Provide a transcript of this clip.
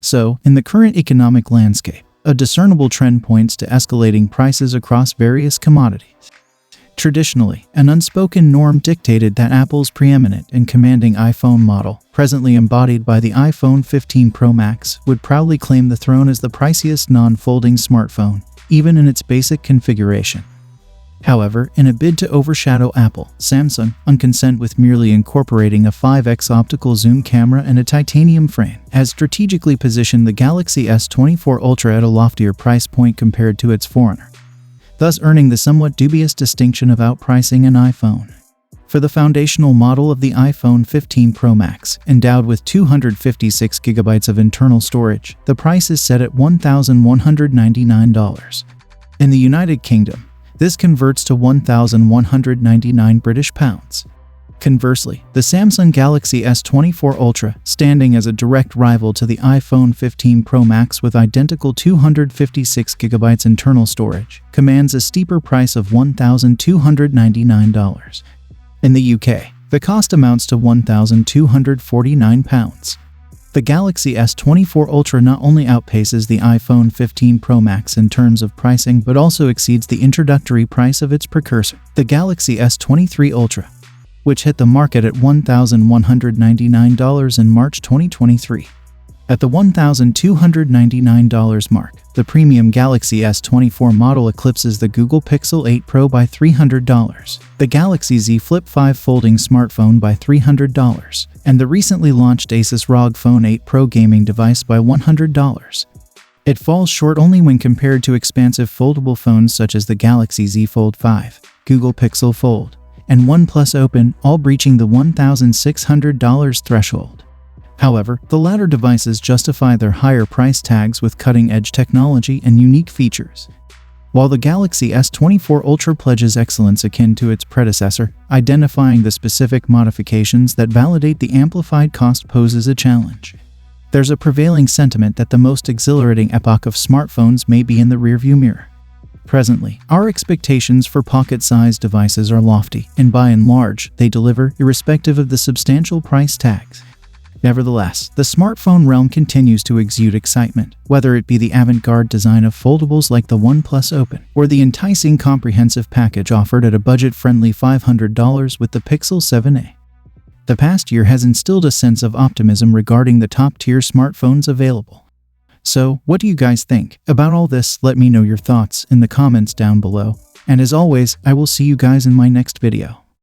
So, in the current economic landscape, a discernible trend points to escalating prices across various commodities. Traditionally, an unspoken norm dictated that Apple's preeminent and commanding iPhone model, presently embodied by the iPhone 15 Pro Max, would proudly claim the throne as the priciest non-folding smartphone, even in its basic configuration. However, in a bid to overshadow Apple, Samsung, on consent with merely incorporating a 5x optical zoom camera and a titanium frame, has strategically positioned the Galaxy S24 Ultra at a loftier price point compared to its forerunner, thus earning the somewhat dubious distinction of outpricing an iPhone. For the foundational model of the iPhone 15 Pro Max, endowed with 256 GB of internal storage, the price is set at $1,199. In the United Kingdom, this converts to £1,199. Conversely, the Samsung Galaxy S24 Ultra, standing as a direct rival to the iPhone 15 Pro Max with identical 256 GB internal storage, commands a steeper price of £1,299. In the UK, the cost amounts to £1,249. The Galaxy S24 Ultra not only outpaces the iPhone 15 Pro Max in terms of pricing but also exceeds the introductory price of its precursor, the Galaxy S23 Ultra, which hit the market at $1,199 in March 2023. At the $1,299 mark, the premium Galaxy S24 model eclipses the Google Pixel 8 Pro by $300, the Galaxy Z Flip 5 folding smartphone by $300, and the recently launched Asus ROG Phone 8 Pro gaming device by $100. It falls short only when compared to expansive foldable phones such as the Galaxy Z Fold 5, Google Pixel Fold, and OnePlus Open, all breaching the $1,600 threshold. However, the latter devices justify their higher price tags with cutting-edge technology and unique features. While the Galaxy S24 Ultra pledges excellence akin to its predecessor, identifying the specific modifications that validate the amplified cost poses a challenge. There's a prevailing sentiment that the most exhilarating epoch of smartphones may be in the rearview mirror. Presently, our expectations for pocket-sized devices are lofty, and by and large, they deliver irrespective of the substantial price tags. Nevertheless, the smartphone realm continues to exude excitement, whether it be the avant-garde design of foldables like the OnePlus Open, or the enticing comprehensive package offered at a budget-friendly $500 with the Pixel 7a. The past year has instilled a sense of optimism regarding the top-tier smartphones available. So, what do you guys think about all this? Let me know your thoughts in the comments down below. And as always, I will see you guys in my next video.